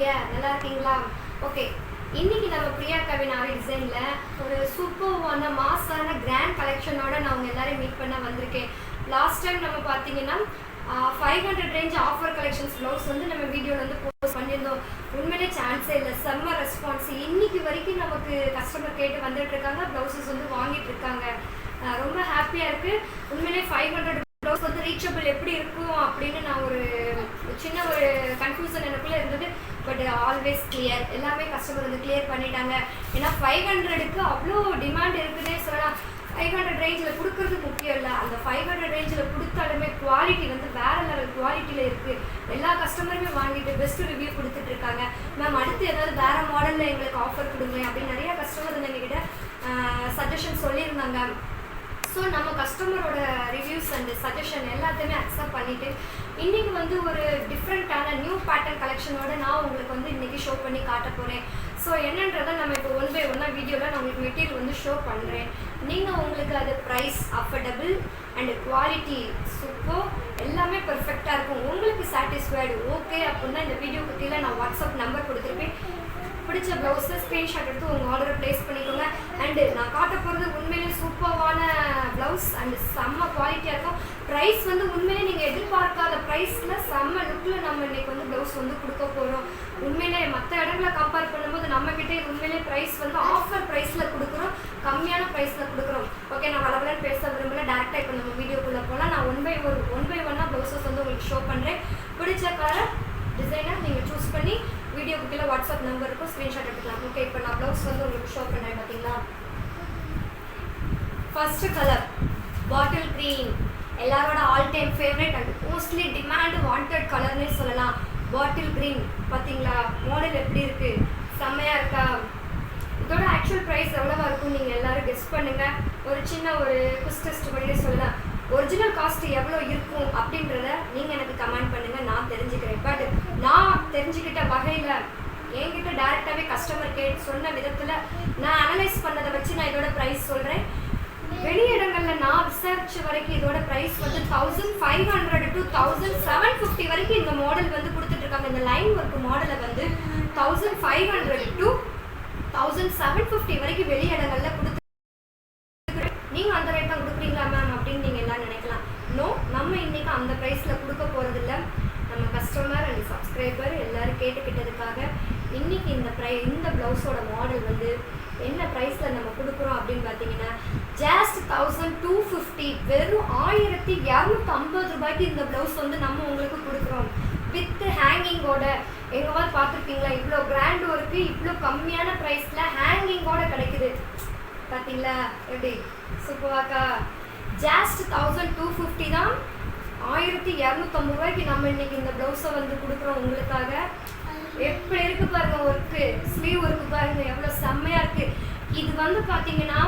இருக்கீங்க? நல்லா இருக்கீங்களா? ஓகே, இன்னைக்கு நம்ம பிரியா கவினாரி டிசைனில் ஒரு சூப்பர்வான மாஸான கிராண்ட் கலெக்ஷனோட நான் உங்கள் எல்லாரையும் மீட் பண்ண வந்திருக்கேன். லாஸ்ட் டைம் நம்ம பார்த்தீங்கன்னா 500 ரேஞ்ச் ஆஃபர் கலெக்ஷன்ஸ் ப்ளவுஸ் வந்து நம்ம வீடியோவில் வந்து போஸ்ட் பண்ணியிருந்தோம். உண்மையிலே சான்ஸே இல்லை, செம்ம ரெஸ்பான்ஸ். இன்னைக்கு வரைக்கும் நமக்கு கஸ்டமர் கேட்டு வந்துட்டு இருக்காங்க, ப்ளவுசஸ் வந்து வாங்கிட்டு இருக்காங்க. ரொம்ப ஹாப்பியாக இருக்குது. உண்மையிலே 500 ப்ளவுஸ் வந்து ரீச்சபிள் எப்படி இருக்கும் அப்படின்னு நான் ஒரு சின்ன ஒரு கன்ஃபியூஷன் எனக்குள்ளே இருந்தது. பட் ஆல்வேஸ் கிளியர், எல்லாமே கஸ்டமர் வந்து கிளியர் பண்ணிட்டாங்க. ஏன்னா 500க்கு அவ்வளோ டிமாண்ட் இருக்குன்னே சொல்லலாம். 500 ரேஞ்சில் கொடுக்குறது முக்கியம் இல்லை, அந்த 500 ரேஞ்சில் கொடுத்தாலுமே குவாலிட்டி வந்து வேறு லெவல் குவாலிட்டியில் இருக்குது. எல்லா கஸ்டமருமே வாங்கிட்டு பெஸ்ட் ரிவ்யூ கொடுத்துட்ருக்காங்க. மேம் அடுத்து ஏதாவது வேறு மாடலில் எங்களுக்கு ஆஃபர் கொடுங்க அப்படின்னு நிறையா கஸ்டமர் வந்து எங்ககிட்ட சஜஷன் சொல்லியிருந்தாங்க. ஸோ நம்ம கஸ்டமரோட ரிவ்யூஸ் அண்ட் சஜஷன் எல்லாத்தையுமே அக்செப்ட் பண்ணிவிட்டு இன்றைக்கி வந்து ஒரு டிஃப்ரெண்ட்டான நியூ பேட்டர்ன் கலெக்ஷனோட நான் உங்களுக்கு வந்து இன்றைக்கி ஷோ பண்ணி காட்ட போகிறேன். ஸோ என்னன்றதை நம்ம இப்போ ஒன் பை ஒன்னாக வீடியோவில் நான் உங்களுக்கு மெட்டீரியல் வந்து ஷோ பண்ணுறேன். நீங்கள் உங்களுக்கு அது price affordable and quality super எல்லாமே பர்ஃபெக்டாக இருக்கும். உங்களுக்கு சாட்டிஸ்ஃபைடு ஓகே அப்படின்னா இந்த வீடியோக்கு கீழே நான் வாட்ஸ்அப் நம்பர் கொடுத்துருப்பேன். பிடிச்ச ப்ளவுஸை ஸ்க்ரீன்ஷாட் எடுத்து உங்கள் ஆர்டரை ப்ளேஸ் பண்ணிக்கோங்க. அண்டு நான் காட்ட போகிறது உண்மையிலே சூப்பர்வான ப்ளவுஸ் அண்டு செம்ம குவாலிட்டியாக இருக்கும். ப்ரைஸ் வந்து உண்மையிலே நீங்கள் எதிர்பார்க்காத ப்ரைஸில் செம்ம லுக்கில் நம்ம இன்றைக்கி வந்து ப்ளவுஸ் வந்து கொடுக்க போகிறோம். உண்மையிலே மற்ற இடங்களை கம்பேர் பண்ணும்போது நம்மக்கிட்டே உண்மையிலே ப்ரைஸ் வந்து ஆஃபர் ப்ரைஸில் கொடுக்குறோம், கம்மியான ப்ரைஸில் கொடுக்குறோம். ஓகே, நான் வளவலன்னு பேச விரும்பல, டேரெக்டாக இப்போ நம்ம வீடியோக்குள்ளே போகலாம். நான் ஒன் பை ஒன்னாக ப்ளவுஸஸ் வந்து உங்களுக்கு ஷோ பண்ணுறேன். பிடிச்ச கலர் டிசைனை நீங்கள் சூஸ் பண்ணி வீடியோக்கு கீழே வாட்ஸ்அப் நம்பர் இருக்கும், ஸ்க்ரீன்ஷாட் எடுத்துக்கலாம். ஓகே, இப்போ நான் ப்ளவுஸ் வந்து உங்களுக்கு ஷோ பண்ணுறேன். பார்த்தீங்களா, ஃபர்ஸ்ட் கலர் பாட்டில் க்ரீன், எல்லாரோட all time favourite and mostly demand wanted கலர்னே சொல்லலாம். பாட்டில் க்ரீன் பார்த்தீங்களா, மாடல் எப்படி இருக்குது, செம்மையாக இருக்கா? இதோட ஆக்சுவல் ப்ரைஸ் எவ்வளோவா இருக்கும் நீங்கள் எல்லோரும் கெஸ் பண்ணுங்கள். ஒரு சின்ன ஒரு குஸ் டெஸ்ட் பண்ணியே சொல்லலாம். ஒரிஜினல் காஸ்ட் எவ்வளோ இருக்கும் அப்படின்றத நீங்கள் எனக்கு கமெண்ட் பண்ணுங்கள், நான் தெரிஞ்சுக்கிறேன். பட் நான் தெரிஞ்சுக்கிட்ட வகையில் என்கிட்ட டேரெக்டாகவே கஸ்டமர் கேட்டு சொன்ன விதத்தில் நான் அனலைஸ் பண்ணதை வச்சு நான் இதோட ப்ரைஸ் சொல்கிறேன். வெளி இடங்களில் நான் விசாரிச்ச வரைக்கும் இதோட ப்ரைஸ் வந்து 1500 to 1750 வரைக்கும் இந்த மாடல் வந்து கொடுத்துட்ருக்காங்க. இந்த லைன் ஒர்க் மாடலை வந்து 1500 to 1750 வரைக்கும் வெளி இடங்களில் கொடுத்து நீங்கள் அந்த ரேட் தான் கொடுக்குறீங்களா மேம் அப்படின்னு நீங்கள் எல்லாம் நினைக்கலாம். நோ, நம்ம இன்றைக்கி அந்த ப்ரைஸில் கொடுக்க போகிறதில்ல. நம்ம கஸ்டமர் அண்ட் சப்ஸ்கிரைபர் எல்லோரும் கேட்டுக்கிட்டதுக்காக இன்றைக்கி இந்த ப்ளவுஸோட மாடல் வந்து என்ன ப்ரைஸில் நம்ம கொடுக்குறோம் அப்படின்னு பார்த்தீங்கன்னா ஜஸ்ட் 1250, வெறும் 1250 ரூபாய்க்கு இந்த ப்ளவுஸ் வந்து நம்ம உங்களுக்கு கொடுக்குறோம். வித் ஹேங்கிங்கோட. எங்கேவாது பார்த்துருக்கீங்களா இவ்வளோ கிராண்ட் ஒர்க்கு இவ்வளோ கம்மியான ப்ரைஸில் ஹேங்கிங்கோட கிடைக்குது? பார்த்தீங்களா எப்படி சூப்பராக்கா? ஜஸ்ட் 1250 தான், 1250 ரூபாய்க்கு நம்ம இன்னைக்கு இந்த ப்ளவுஸை வந்து கொடுக்குறோம் உங்களுக்காக. எப்படி இருக்குது பாருங்கள் ஒர்க்கு, ஸ்லீவ் ஒர்க்கு பாருங்கள் எவ்வளோ செம்மையாக இருக்குது. இது வந்து பார்த்தீங்கன்னா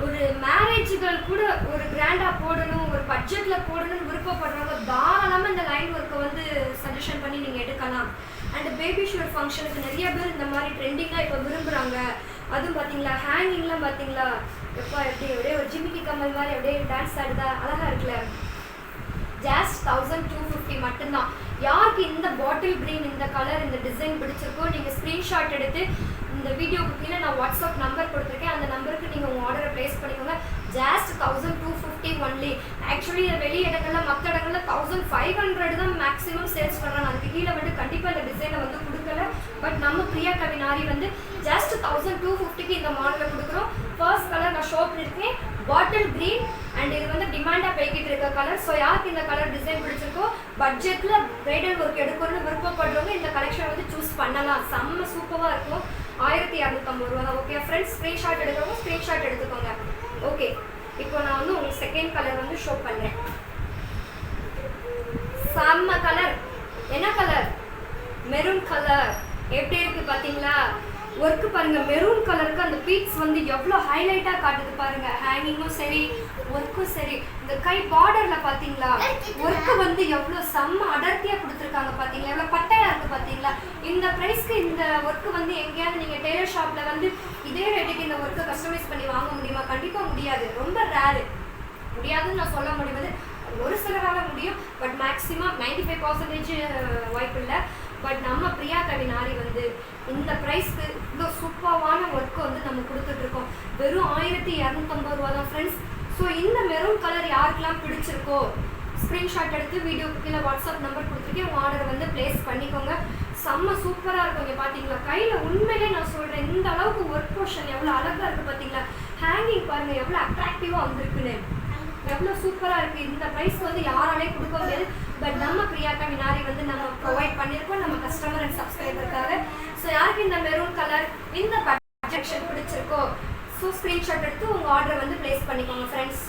ஒரு மேரேஜுகள் கூட ஒரு கிராண்டாக போடணும், ஒரு பட்ஜெட்டில் போடணும்னு விருப்பப்படுறவங்க தாராளமாக இந்த லைன் ஒர்க்கை வந்து சஜஷன் பண்ணி நீங்கள் எடுக்கலாம். அண்ட் பேபி ஷவர் ஃபங்க்ஷனுக்கு நிறைய பேர் இந்த மாதிரி ட்ரெண்டிங்காக இப்போ விரும்புகிறாங்க. அதுவும் பார்த்தீங்களா ஹேங்கிங்லாம் பார்த்தீங்களா எப்பா எப்படி அப்படியே ஒரு ஜிமிக்கி கம்மல் மாதிரி அப்படியே டான்ஸ் ஆடுதா, அழகாக இருக்குல்ல? ஜஸ்ட் 1250 மட்டும்தான். யாருக்கு இந்த பாட்டில் க்ரீன் இந்த கலர் இந்த டிசைன் பிடிச்சிருக்கோ நீங்கள் ஸ்க்ரீன்ஷாட் எடுத்து இந்த வீடியோக்கு கீழே நான் வாட்ஸ்அப் நம்பர் கொடுத்துருக்கேன், அந்த நம்பருக்கு நீங்கள் உங்கள் ஆர்டரை ப்ளேஸ் பண்ணிக்கோங்க. Just 1250 only. ஆக்சுவலி வெளி இடங்களில் மற்ற இடங்களில் 1500 தான் மேக்ஸிமம் சேல்ஸ் பண்ணுறாங்க. அதுக்கு கீழே வந்து கண்டிப்பாக இந்த டிசைனை வந்து கொடுக்கல. பட் நம்ம பிரியா கவினாரி வந்து ஜஸ்ட் 1250க்கு இந்த மாடலை கொடுக்குறோம். ஃபர்ஸ்ட் கலர் நான் ஷோ பண்ணியிருக்கேன், பாட்டில் க்ரீன். அண்ட் இது வந்து டிமாண்டாக போய்கிட்டு இருக்க கலர். ஸோ யாருக்கு இந்த கலர் டிசைன் பிடிச்சிருக்கோ பட்ஜெட்டில் ப்ரைடல் ஒர்க் எடுக்கணும்னு விருப்பப்படுறவங்க இந்த கலெக்ஷனை வந்து சூஸ் பண்ணலாம். செம்ம சூப்பராக இருக்கும். 1250 ரூபா தான். ஓகே ஃப்ரெண்ட்ஸ், ஸ்க்ரீன்ஷாட் எடுக்கிறவங்க ஸ்க்ரீன்ஷாட் எடுத்துக்கோங்க. ஓகே, இப்போ நான் வந்து உங்களுக்கு செகண்ட் கலர் வந்து ஷோ பண்ணுறேன். செம்ம கலர். என்ன கலர்? Maroon colour. எப்படி இருக்குது பார்த்தீங்களா? ஒர்க்கு பாருங்கள், மெரூன் கலருக்கு அந்த பீட்ஸ் வந்து எவ்வளோ ஹைலைட்டாக காட்டுது பாருங்கள். ஹேங்கிங்கும் சரி ஒர்க்கும் சரி. இந்த கை பார்டரில் பார்த்தீங்களா ஒர்க்கு வந்து எவ்வளோ செம்ம அடர்த்தியாக கொடுத்துருக்காங்க பார்த்தீங்களா, எவ்வளோ பட்டையாக இருக்குது பார்த்தீங்களா? இந்த ப்ரைஸ்க்கு இந்த ஒர்க்கு வந்து எங்கேயாவது நீங்கள் டெய்லர் ஷாப்பில் வந்து இதே ரேட்டுக்கு இந்த ஒர்க்கை கஸ்டமைஸ் பண்ணி வாங்க முடியுமா? கண்டிப்பாக முடியாது, ரொம்ப ரேரு. முடியாதுன்னு நான் சொல்ல முடியாது, ஒரு சிலரால் முடியும். பட் மேக்ஸிமம் 95% வாய்ப்பு இல்லை. பட் நம்ம பிரியா கவினாரி வந்து இந்த ப்ரைஸ்க்கு இவ்வளோ சூப்பரான ஒர்க்கு வந்து நம்ம கொடுத்துட்ருக்கோம். வெறும் 1250 ரூபா தான் ஃப்ரெண்ட்ஸ். ஸோ இந்த மெரூன் கலர் யாருக்கெல்லாம் பிடிச்சிருக்கோ ஸ்க்ரீன்ஷாட் எடுத்து வீடியோக்கு கீழே வாட்ஸ்அப் நம்பர் கொடுத்துருக்கேன், உங்கள் ஆர்டரை வந்து ப்ளேஸ் பண்ணிக்கோங்க. செம்ம சூப்பராக இருக்கும். இங்கே பார்த்தீங்களா கையில் உண்மையிலே நான் சொல்கிறேன், இந்த அளவுக்கு ஒர்க் போர்ஷன் எவ்வளோ அழகாக இருக்குது பார்த்தீங்களா. ஹேங்கிங் பாருங்கள் எவ்வளோ அட்ராக்டிவாக வந்திருக்குன்னு, எவ்வளோ சூப்பராக இருக்குது. இந்த ப்ரைஸ் வந்து யாராலே கொடுக்க முடியாது. பட் நம்ம பிரியா கவினாரி வந்து நம்ம ப்ரொவைட் பண்ணியிருக்கோம் நம்ம கஸ்டமர் அண்ட் சப்ஸ்கிரைபருக்காக. ஸோ யாருக்கு இந்த மெரூன் கலர் இந்த பட்ஜெக்ஷன் பிடிச்சிருக்கோ ஸோ ஸ்க்ரீன்ஷாட் எடுத்து உங்கள் ஆர்டரை வந்து ப்ளேஸ் பண்ணிக்கோங்க ஃப்ரெண்ட்ஸ்.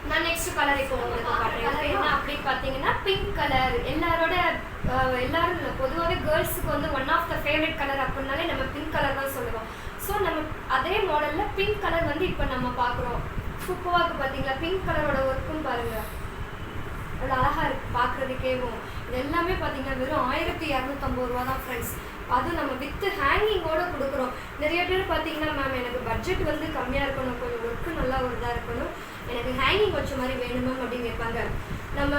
நான் நெக்ஸ்ட் கலர் இப்போ உங்களுக்கு காட்டுறேன். என்ன அப்படின்னு பார்த்தீங்கன்னா பிங்க் கலர். எல்லாரும் பொதுவாகவே கேர்ள்ஸுக்கு வந்து one of the favourite colour அப்படின்னாலே நம்ம பிங்க் கலர் தான் சொல்லுவோம். ஸோ நம்ம அதே மாடலில் பிங்க் கலர் வந்து இப்போ நம்ம பார்க்குறோம். சூப்பராக இருக்குது பார்த்தீங்களா. பிங்க் கலரோட ஒர்க்கும் பாருங்கள் அவ்வளோ அழகாக இருக்குது பார்க்குறதுக்கேவும். இது எல்லாமே பார்த்தீங்கன்னா வெறும் 1250 ரூபா தான் ஃப்ரெண்ட்ஸ். அதுவும் நம்ம வித்து ஹேங்கிங்கோடு கொடுக்குறோம். நிறைய பேர் பார்த்தீங்கன்னா மேம் எனக்கு பட்ஜெட் வந்து கம்மியாக இருக்கணும், கொஞ்சம் ஒர்க்கு நல்லா ஒரு இதாக இருக்கணும், எனக்கு ஹேங்கிங் வச்ச மாதிரி வேணும் மேம் அப்படின்னு கேட்பாங்க. நம்ம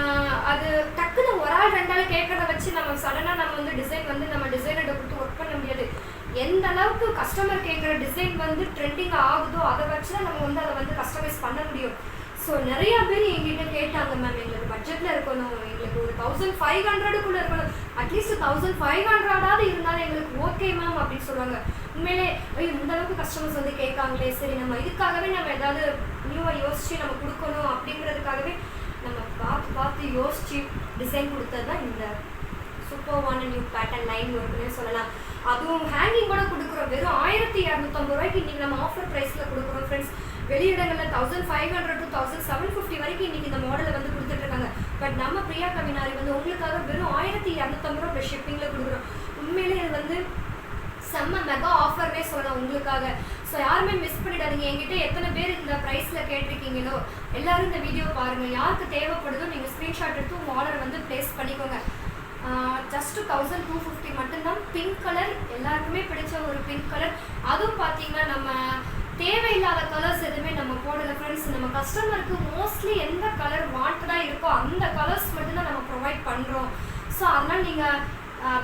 அது டக்குன்னு ஒரு ஆள் ரெண்டாள் கேட்குறத வச்சு நம்ம சடனாக நம்ம வந்து டிசைன் வந்து நம்ம டிசைனர்கிட்ட கொடுத்து ஒர்க் பண்ண முடியாது. எந்த அளவுக்கு கஸ்டமர் கேட்குற டிசைன் வந்து ட்ரெண்டிங் ஆகுதோ அதை வச்சு தான் நம்ம வந்து அதை வந்து கஸ்டமைஸ் பண்ண முடியும். ஸோ நிறையா பேர் எங்கிட்ட கேட்டாங்க மேம் எங்களுக்கு பட்ஜெட்டில் இருக்கணும், எங்களுக்கு ஒரு 1500க்குள்ளே இருக்கணும், அட்லீஸ்ட் 1500 இருந்தாலும் எங்களுக்கு ஓகே மேம் அப்படின்னு சொல்லுவாங்க. உண்மையிலே இந்த அளவுக்கு கஸ்டமர்ஸ் வந்து கேட்காங்களே, சரி நம்ம இதுக்காகவே நம்ம ஏதாவது நியூவாக யோசித்து நம்ம கொடுக்கணும் அப்படிங்கிறதுக்காகவே நம்ம பார்த்து யோசித்து டிசைன் கொடுத்தது தான் இந்த சூப்பர்வான நியூ பேட்டர்ன் லைன் ஒர்க்குன்னே சொல்லலாம். அதுவும் ஹேங்கிங் கூட கொடுக்குறோம். வெறும் 1250 ரூபாய்க்கு இன்றைக்கி நம்ம ஆஃபர் ப்ரைஸில் கொடுக்குறோம் ஃப்ரெண்ட்ஸ். வெளியிடங்களில் 1500 to 1750 வரைக்கும் இன்றைக்கி இந்த மாடலை வந்து கொடுத்துட்ருக்காங்க. பட் நம்ம பிரியா கவினாரி வந்து உங்களுக்காக வெறும் 1250 ரூபா ப்ளஸ் ஷிப்பிங்கில் கொடுக்குறோம். உண்மையிலே இது வந்து செம்ம மெகா ஆஃபர்னே சொல்லலாம் உங்களுக்காக. ஸோ யாருமே மிஸ் பண்ணிடாதீங்க. என்கிட்ட எத்தனை பேர் இந்த ப்ரைஸில் கேட்டிருக்கீங்களோ எல்லோரும் இந்த வீடியோ பாருங்கள். யாருக்கு தேவைப்படுதோ நீங்கள் ஸ்க்ரீன்ஷாட் எடுத்து உங்கள் ஆர்டர் வந்து ப்ளேஸ் பண்ணிக்கோங்க. ஜஸ்ட்டு 1250 மட்டும்தான். பிங்க் கலர் எல்லாருக்குமே பிடிச்ச ஒரு பிங்க் கலர். அதுவும் பார்த்தீங்கன்னா நம்ம தேவையில்லாத கலர்ஸ் எதுவுமே நம்ம போடலை ஃப்ரெண்ட்ஸ். நம்ம கஸ்டமருக்கு மோஸ்ட்லி எந்த கலர் வாண்டடாக இருக்கோ அந்த கலர்ஸ் மட்டும்தான் நம்ம ப்ரொவைட் பண்ணுறோம். ஸோ அதனால் நீங்கள்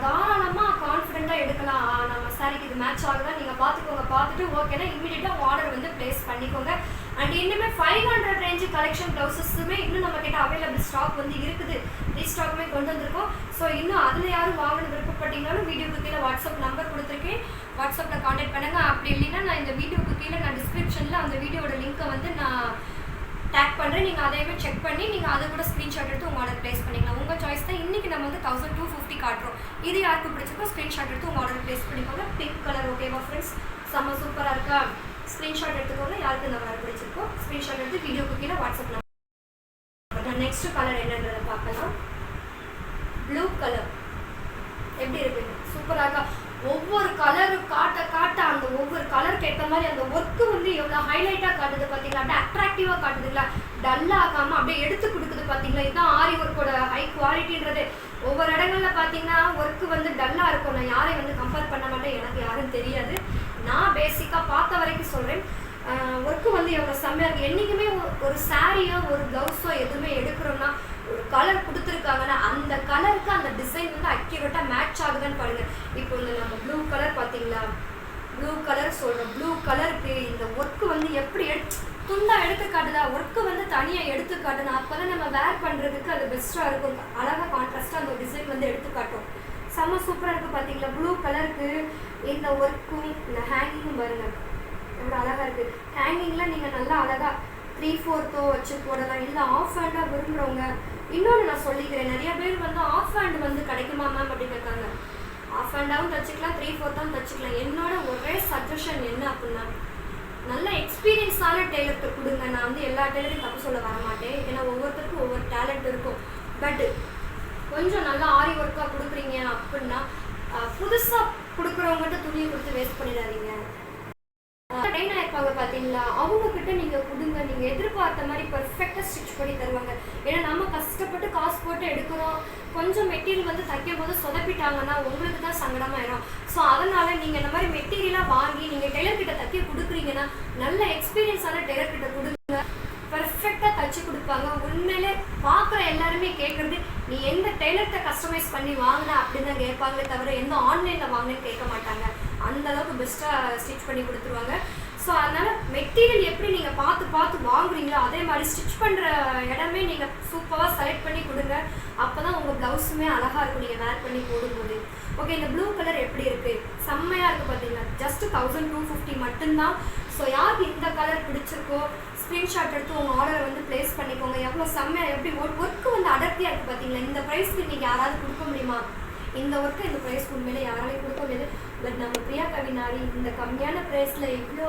தாராளமாக கான்ஃபிடென்ட்டாக எடுக்கலாம். நம்ம சாரிக்கு இது மேட்ச் ஆகுதா நீங்கள் பார்த்துக்கோங்க. பார்த்துட்டு ஓகேனா இமீடியட்டாக ஆர்டர் வந்து ப்ளேஸ் பண்ணிக்கோங்க. அண்ட் இன்னுமே 500 ரேஞ்சு கலெக்ஷன் ப்ளவுசஸுமே இன்னும் நம்மக்கிட்ட அவைலபிள் ஸ்டாக் வந்து இருக்குது. ரீஸ்டாக்குமே கொண்டு வந்திருக்கோம். ஸோ இன்னும் அதில் யாரும் வாங்கணும் விருப்பப்பட்டீங்கன்னாலும் வீடியோக்கு கீழே வாட்ஸ்அப் நம்பர் கொடுத்துருக்கேன், வாட்ஸ்அப்பில் கான்டாக்ட் பண்ணுங்கள். அப்படி இல்லைன்னா நான் இந்த வீடியோக்கு கீழே நான் டிஸ்கிரிப்ஷனில் அந்த வீடியோட லிங்க்கை வந்து நான் டேக் பண்ணுறேன். நீங்கள் அதையுமே செக் பண்ணி நீங்கள் அதை கூட ஸ்க்ரீன்ஷாட் எடுத்து உங்கள் ஆர்டர் ப்ளேஸ் பண்ணிக்கலாம். உங்கள் சாய்ஸ் தான். இன்றைக்கி நம்ம வந்து 1250 காட்டுறோம். இது யாருக்கு பிடிச்சிருக்கோ ஸ்க்ரீன்ஷாட் எடுத்து உங்கள் ஆர்டர் ப்ளேஸ் பண்ணிக்கோங்க. பிங்க் கலர் ஓகேவா ஃப்ரெண்ட்ஸ்? செம்ம சூப்பராக இருக்கா? ஸ்க்ரீன்ஷாட் எடுத்துக்கோங்க. யாருக்கு இந்த கலர் பிடிச்சிருக்கோ ஸ்க்ரீன்ஷாட் எடுத்து வீடியோக்கு கீழே வாட்ஸ்அப் நம்பர். நெக்ஸ்ட் கலர் என்னன்றதை பார்க்கலாம். ப்ளூ கலர் எப்படி இருக்குங்க? சூப்பராக இருக்கா? ஒவ்வொரு கலரும் காட்ட அந்த ஒவ்வொரு கலருக்கு ஏற்ற மாதிரி அந்த ஒர்க்கு வந்து எவ்வளோ ஹைலைட்டாக காட்டுது பார்த்தீங்களா, அப்படியே அட்ராக்டிவாக காட்டுதுங்களா, டல்லாகாமல் அப்படியே எடுத்து கொடுக்குது பார்த்தீங்களா. இதுதான் ஆரி ஒர்க்கோட ஹை குவாலிட்டின்றது. ஒவ்வொரு இடங்களில் பார்த்தீங்கன்னா ஒர்க்கு வந்து டல்லாக இருக்கும். நான் யாரையும் வந்து கம்பேர் பண்ண மாட்டேன், எனக்கு யாரும் தெரியாது. நான் பேசிக்காக பார்த்த வரைக்கும் சொல்கிறேன். ஒர்க்கு வந்து எவ்வளோ செம்மையாக இருக்குது. என்றைக்குமே ஒரு சாரியோ ஒரு ப்ளவுஸோ எதுவுமே எடுக்கிறோன்னா ஒரு கலர் கொடுத்துருக்காங்கன்னா அந்த கலருக்கு அந்த டிசைன் வந்து அக்யூரேட்டாக மேட்ச் ஆகுதுன்னு பாருங்கள். இப்போ இந்த நம்ம ப்ளூ கலர் பார்த்தீங்களா, ப்ளூ கலர் சொல்கிறோம். ப்ளூ கலருக்கு இந்த ஒர்க்கு வந்து எப்படி துண்டாக எடுத்து காட்டுதா, ஒர்க்கு வந்து தனியாக எடுத்து காட்டுனா அப்போ தான் நம்ம வேர் பண்ணுறதுக்கு அது பெஸ்ட்டாக இருக்கும். அழகாக கான்ட்ராஸ்ட்டாக அந்த டிசைன் வந்து எடுத்து காட்டும். செம்ம சூப்பராக இருக்குது பார்த்தீங்களா. ப்ளூ கலருக்கு இந்த ஒர்க்கும் இந்த ஹேங்கிங்கும் பாருங்கள் எவ்வளோ அழகாக இருக்குது. ஹேங்கிங்கில் நீங்கள் நல்லா அழகாக 3/4 வச்சு போடலாம். இல்லை ஆஃப் ஹேண்டாக விரும்புகிறவங்க. இன்னொன்று நான் சொல்லிக்கிறேன், நிறைய பேர் வந்து ஆஃப் ஹேண்டு வந்து கிடைக்குமா மேம் அப்படின்னு இருக்காங்க. ஆஃப் ஹேண்டாகவும் தச்சுக்கலாம், 3/4 தச்சுக்கலாம். என்னோட ஒரே சஜஷன் என்ன அப்படின்னா நல்ல எக்ஸ்பீரியன்ஸான டெய்லர்கிட்ட கொடுங்க. நான் வந்து எல்லா டெய்லரையும் தப்பு சொல்ல வர மாட்டேன், ஏன்னா ஒவ்வொருத்தருக்கும் ஒவ்வொரு டேலண்ட் இருக்கும். பட் கொஞ்சம் நல்லா ஆரி ஒர்க்காக கொடுக்குறீங்க அப்படின்னா புதுசாக கொடுக்குறவங்ககிட்ட துணியை கொடுத்து வேஸ்ட் பண்ணிடாதீங்க. ட்ரெயினாக இருப்பாங்க பார்த்தீங்களா, அவங்கக்கிட்ட நீங்கள் கொடுங்க. நீங்கள் எதிர்பார்த்த மாதிரி பர்ஃபெக்டாக ஸ்டிச் பண்ணி தருவாங்க. ஏன்னா நம்ம கஷ்டப்பட்டு காசு போட்டு எடுக்கிறோம். கொஞ்சம் மெட்டீரியல் வந்து தைக்கும் போது சொதப்பிட்டாங்கன்னா உங்களுக்கு தான் சங்கடமாயிடும். ஸோ அதனால் நீங்கள் இந்த மாதிரி மெட்டீரியலாக வாங்கி நீங்கள் டெய்லர்கிட்ட தைக்க கொடுக்குறீங்கன்னா நல்ல எக்ஸ்பீரியன்ஸான டெய்லர்கிட்ட கொடுங்க. பர்ஃபெக்டாக தச்சு கொடுப்பாங்க. உண்மையிலே பார்க்குற எல்லாருமே கேட்குறது, நீ எந்த டெய்லர்கிட்ட கஸ்டமைஸ் பண்ணி வாங்கின அப்படின்னு தான் கேட்பாங்களே தவிர எந்த ஆன்லைனில் வாங்கினேன்னு கேட்க மாட்டாங்க. அந்த அளவுக்கு பெஸ்ட்டாக ஸ்டிச் பண்ணி கொடுத்துருவாங்க. ஸோ அதனால் மெட்டீரியல் எப்படி நீங்கள் பார்த்து பார்த்து வாங்குறீங்களோ அதே மாதிரி ஸ்டிச் பண்ணுற இடமே நீங்கள் சூப்பராக செலக்ட் பண்ணி கொடுங்க. அப்போ தான் உங்கள் ப்ளவுஸுமே அழகாக இருக்கும் நீங்கள் வேர் பண்ணி போடும்போது. ஓகே, இந்த ப்ளூ கலர் எப்படி இருக்குது, செம்மையாக இருக்குது பார்த்தீங்களா. ஜஸ்ட் 1250 மட்டும்தான். ஸோ யாருக்கு இந்த கலர் பிடிச்சிருக்கோ ஸ்க்ரீன்ஷாட் எடுத்து உங்கள் ஆர்டரை வந்து ப்ளேஸ் பண்ணிக்கோங்க. எவ்வளோ செம்மையாக எப்படி ஒர்க்கு வந்து அடர்த்தியாக இருக்குது பார்த்தீங்களா. இந்த ப்ரைஸ்க்கு நீங்கள் யாராவது கொடுக்க முடியுமா? இந்த ஒர்க்கு இந்த ப்ரைஸ் உண்மையிலே யாராலையும் கொடுக்க முடியாது. பட் நம்ம பிரியா கவினாரி இந்த கம்மியான ப்ரைஸில் இவ்வளோ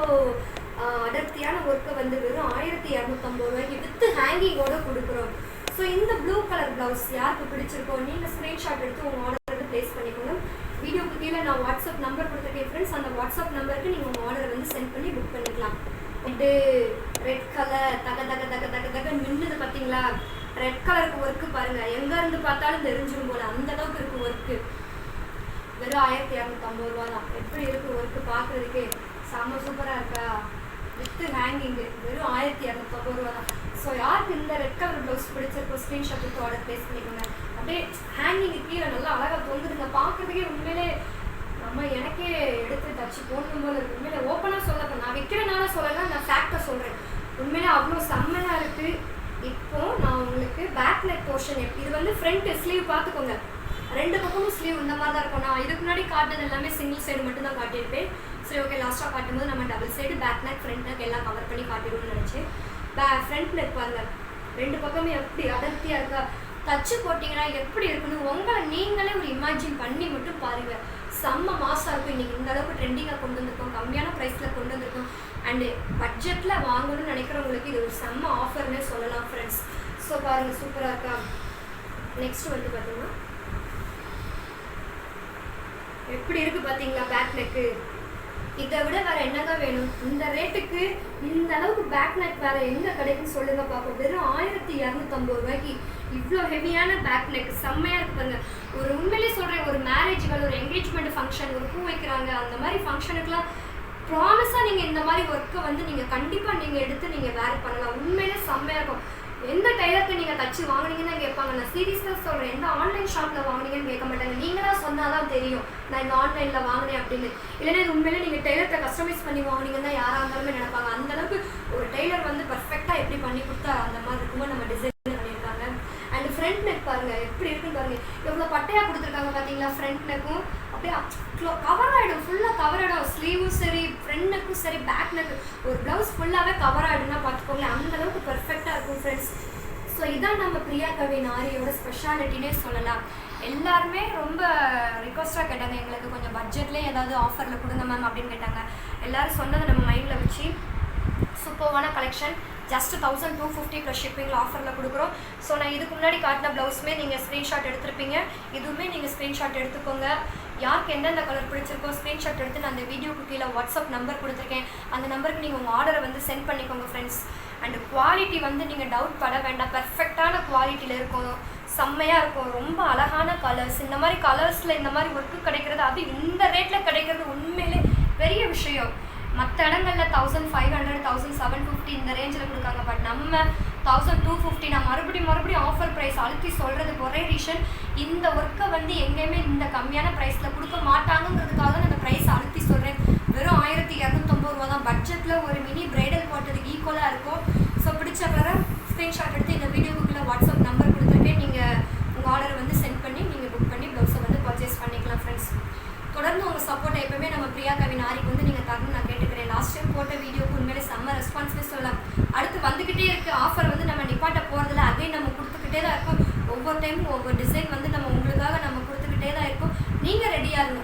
அடர்த்தியான ஒர்க்கை வந்து வெறும் 1250 ரூபாய்க்கு வித்து ஹேங்கிங்கோடு கொடுக்குறோம். ஸோ இந்த ப்ளூ கலர் ப்ளவுஸ் யாருக்கு பிடிச்சிருக்கோ நீங்கள் ஸ்க்ரீன்ஷாட் எடுத்து உங்கள் ஆர்டர் வந்து ப்ளேஸ் பண்ணிக்கோங்க. வீடியோக்கு கீழே நான் வாட்ஸ்அப் நம்பர் கொடுத்துருக்கேன் ஃப்ரெண்ட்ஸ். அந்த வாட்ஸ்அப் நம்பருக்கு நீங்கள் உங்கள் ஆர்டரை வந்து சென்ட் பண்ணி புக் பண்ணிக்கலாம். இது ரெட் கலர் தக தக தக தக தக மின்னுது பார்த்தீங்களா. ரெட் கலருக்கு ஒர்க்கு பாருங்கள், எங்கேருந்து பார்த்தாலும் தெரிஞ்சிடும் போல அந்தளவுக்கு இருக்குது ஒர்க்கு. வெறும் 1250 ரூபா தான். எப்படி இருக்குது ஒர்க்கு பார்க்குறதுக்கு செம்ம சூப்பராக இருக்கா. வித்து ஹேங்கிங்கு வெறும் 1250 ரூபா தான். ஸோ யாருக்கு இந்த ரெட் கலர் ப்ளவுஸ் பிடிச்சிருக்கோ ஸ்க்ரீன்ஷாட் எடுத்து ஆர்டர் ப்ளேஸ் பண்ணிக்கோங்க. அப்படியே ஹேங்கிங்கு கீழே நல்லா அழகாக தொங்குதுங்க. பார்க்குறதுக்கே உண்மையிலே நம்ம எனக்கே எடுத்து தச்சு போடணும் போல இருக்குது. உண்மையிலே ஓப்பனாக சொல்லப்போ நான் விற்கிறனால சொல்லலை, நான் ஃபேக்டை சொல்கிறேன். உண்மையிலே அவ்வளோ செம்மையாக இருக்குது. இப்போது நான் உங்களுக்கு பேக் நெக் போர்ஷன் இது வந்து ஃப்ரண்ட் ஸ்லீவ் பார்த்துக்கோங்க. 2 பக்கமும் ஸ்லீவ் இந்த மாதிரி தான் இருக்கும். நான் இதுக்கு முன்னாடி காட்டினது எல்லாமே சிங்கிள் சைடு மட்டும் தான் காட்டியிருப்பேன். சரி, ஓகே, லாஸ்ட்டாக காட்டும்போது நம்ம double side back neck front neck எல்லாம் கவர் பண்ணி காட்டிடுவோம்னு நினச்சேன். ஃப்ரண்ட் நெக் பாருங்க, 2 பக்கமும் எப்படி அடர்த்தியாக இருக்கா. தச்சு போட்டிங்கன்னா எப்படி இருக்குன்னு உங்களை நீங்களே ஒரு இமேஜின் பண்ணி மட்டும் பாருங்கள். செம்ம மாசாக இருக்கும். இன்றைக்கி இந்த அளவுக்கு ட்ரெண்டிங்காக கொண்டு வந்திருக்கோம், கம்மியான ப்ரைஸில் கொண்டு வந்திருக்கோம். அண்டு பட்ஜெட்டில் வாங்கணும்னு நினைக்கிறவங்களுக்கு இது ஒரு செம்ம ஆஃபர்னே சொல்லலாம் ஃப்ரெண்ட்ஸ். ஸோ பாருங்கள், சூப்பராக இருக்கா. நெக்ஸ்ட் வந்து பார்த்தீங்கன்னா எப்படி இருக்குது பார்த்தீங்களா பேக் நெக்கு. இதை விட வேறு என்னங்க வேணும்? இந்த ரேட்டுக்கு இந்த அளவுக்கு பேக் நெக் வேறு எங்கே கிடைக்குன்னு சொல்லுங்கள் பார்ப்போம். வெறும் 1250 ரூபாய்க்கு இவ்வளோ ஹெவியான பேக் நெக் செம்மையாக இருக்குது பாருங்க. ஒரு உண்மையிலே சொல்கிறேன், ஒரு மேரேஜ்கள், ஒரு என்கேஜ்மெண்ட் ஃபங்க்ஷன், ஒரு பூ வைக்கிறாங்க, அந்த மாதிரி ஃபங்க்ஷனுக்குலாம் ப்ராமிஸாக நீங்கள் இந்த மாதிரி ஒர்க்கை வந்து நீங்கள் கண்டிப்பாக நீங்கள் எடுத்து நீங்கள் வேர் பண்ணலாம். உண்மையிலே செம்மையாக இருக்கும். எந்த டைலருக்கு நீங்கள் தச்சு வாங்கினீங்கன்னு கேட்பாங்க. நான் சீரியஸாக சொல்கிறேன், எந்த ஆன்லைன் ஷாப்பில் வாங்கினீங்கன்னு கேட்க மாட்டாங்க. நீங்களாக சொன்னால் தான் தெரியும் நான் இந்த ஆன்லைனில் வாங்கினேன் அப்படின்னு. இல்லைன்னா இது உண்மையிலே நீங்கள் டெய்லர்கிட்ட கஸ்டமைஸ் பண்ணி வாங்கினீங்கன்னா யாராக இருந்தாலுமே நினைப்பாங்க. அந்தளவுக்கு ஒரு டெய்லர் வந்து பர்ஃபெக்டாக எப்படி பண்ணி கொடுத்தா அந்த மாதிரி இருக்கும்போது நம்ம டிசைன் பண்ணியிருக்காங்க. அண்ட் ஃப்ரண்ட் நெக் பாருங்கள் எப்படி இருக்குன்னு பாருங்கள். எவ்வளோ பட்டையாக கொடுத்துருக்காங்க பார்த்தீங்களா. ஃப்ரண்ட் நெக்கும் அப்படியே கவர் ஆகிடும், ஃபுல்லாக கவர் ஆகிடும். ஸ்லீவும் சரி, ஃப்ரண்ட் நெக்கும் சரி, பேக் நெக்கு, ஒரு ப்ளவுஸ் ஃபுல்லாகவே கவர் ஆகிடும்னா பார்த்துக்கோங்களேன். அந்தளவுக்கு பர்ஃபெக்டாக இருக்கும் ஃப்ரெண்ட்ஸ். ஸோ இதான் நம்ம பிரியா கவினாரியோட ஸ்பெஷாலிட்டினே சொல்லலாம். எல்லாருமே ரொம்ப ரிக்வஸ்ட்டாக கேட்டாங்க, எங்களுக்கு கொஞ்சம் பட்ஜெட்லேயே ஏதாவது ஆஃபரில் கொடுங்க மேம் அப்படின்னு கேட்டாங்க. எல்லோரும் சொன்னதை நம்ம மைண்டில் வச்சு சூப்பர்வான கலெக்ஷன் ஜஸ்ட் 1250 ப்ளஸ் ஷிப்பிங்கில் ஆஃபரில் கொடுக்குறோம். ஸோ நான் இதுக்கு முன்னாடி காட்டின ப்ளவுஸுமே நீங்கள் ஸ்க்ரீன்ஷாட் எடுத்துருப்பீங்க. இதுவுமே நீங்கள் ஸ்க்ரீன்ஷாட் எடுத்துக்கோங்க. யாருக்கு எந்தெந்த கலர் பிடிச்சிருக்கோ ஸ்க்ரீன்ஷாட் எடுத்து நான் அந்த வீடியோக்கு கீழே வாட்ஸ்அப் நம்பர் கொடுத்துருக்கேன். அந்த நம்பருக்கு நீங்கள் உங்கள் ஆர்டரை வந்து சென்ட் பண்ணிக்கோங்க ஃப்ரெண்ட்ஸ். அண்ட் குவாலிட்டி வந்து நீங்கள் டவுட் பட வேண்டாம், பெர்ஃபெக்டான குவாலிட்டியில் இருக்கும், செம்மையாக இருக்கும். ரொம்ப அழகான கலர்ஸ். இந்த மாதிரி கலர்ஸில் இந்த மாதிரி ஒர்க்கு கிடைக்கிறது, அது இந்த ரேட்டில் கிடைக்கிறது உண்மையிலே பெரிய விஷயம். மற்ற இடங்களில் 1500 1750 இந்த ரேஞ்சில் கொடுக்காங்க. பட் நம்ம 1250 நான் மறுபடியும் ஆஃபர் ப்ரைஸ் அழுத்தி சொல்கிறதுக்கு ஒரே ரீசன், இந்த ஒர்க்கை வந்து எங்கேயுமே இந்த கம்மியான ப்ரைஸில் கொடுக்க மாட்டாங்கிறதுக்காக நான் அந்த ப்ரைஸ் அழுத்தி சொல்கிறேன். வெறும் 1250 ரூபா தான். பட்ஜெட்டில் ஒரு மினி பிரைடல் போட்டதுக்கு ஈக்குவலாக இருக்கும். ஸோ பிடிச்ச கலரை ஸ்க்ரீன்ஷாட் எடுத்து இந்த வீடியோக்குள்ளே வாட்ஸ்அப் நம்பர் கொடுத்துருக்கேன். நீங்கள் உங்கள் ஆர்டரை வந்து சென்ட் பண்ணி நீங்கள் புக் பண்ணி ப்ளவுஸை வந்து பர்ச்சேஸ் பண்ணிக்கலாம் ஃப்ரெண்ட்ஸ். தொடர்ந்து உங்கள் சப்போர்ட்டை எப்பவுமே நம்ம பிரியா கவினாரிக்கு வந்து நீங்கள் தரணும் நான் கேட்டுக்கிறேன். லாஸ்ட் டைம் போட்ட வீடியோக்கு உண்மையிலே செம்ம ரெஸ்பான்ஸ்னே சொல்லலாம். அடுத்து வந்துக்கிட்டே இருக்குது ஆஃபர் வந்து நம்ம நிப்பாட்ட போகிறதில்ல, அகைன் நம்ம கொடுத்துக்கிட்டே தான் இருக்கோம். ஒவ்வொரு டைமும் ஒவ்வொரு டிசைன் வந்து நம்ம உங்களுக்காக நம்ம கொடுத்துக்கிட்டே தான் இருக்கோம். நீங்கள் ரெடியாக இருங்க,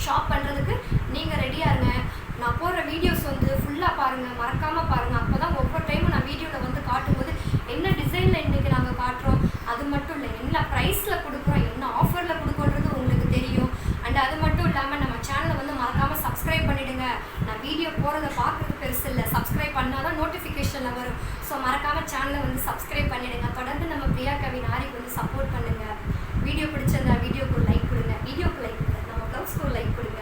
ஷாப் பண்ணுறதுக்கு நீங்கள் ரெடியாக இருங்க. நான் போடுற வீடியோஸ் வந்து ஃபுல்லாக பாருங்கள், மறக்காமல் பாருங்கள். அப்போ தான் ஒவ்வொரு டைமும் நான் வீடியோவில் வந்து காட்டும்போது என்ன டிசைனில் இன்றைக்கி நாங்கள் காட்டுறோம், அது மட்டும் இல்லை என்ன ப்ரைஸில் கொடுக்குறோம், என்ன ஆஃபரில் கொடுக்குறது உங்களுக்கு தெரியும். அண்ட் அது மட்டும் இல்லாமல் நம்ம சேனலை வந்து மறக்காமல் சப்ஸ்கிரைப் பண்ணிவிடுங்க. நான் வீடியோ போகிறத பார்க்குறது பெருசு இல்லை, சப்ஸ்கிரைப் பண்ணால் தான் நோட்டிஃபிகேஷனில் வரும். ஸோ மறக்காமல் சேனலை வந்து சப்ஸ்கிரைப் பண்ணிவிடுங்க. தொடர்ந்து நம்ம பிரியா கவினாரிக்கு வந்து சப்போர்ட் பண்ணுங்கள். வீடியோ பிடிச்சிருந்தா வீடியோக்கு லைக் கொடுங்க, நம்ம ப்ளவுஸ்க்கு லைக் கொடுங்க.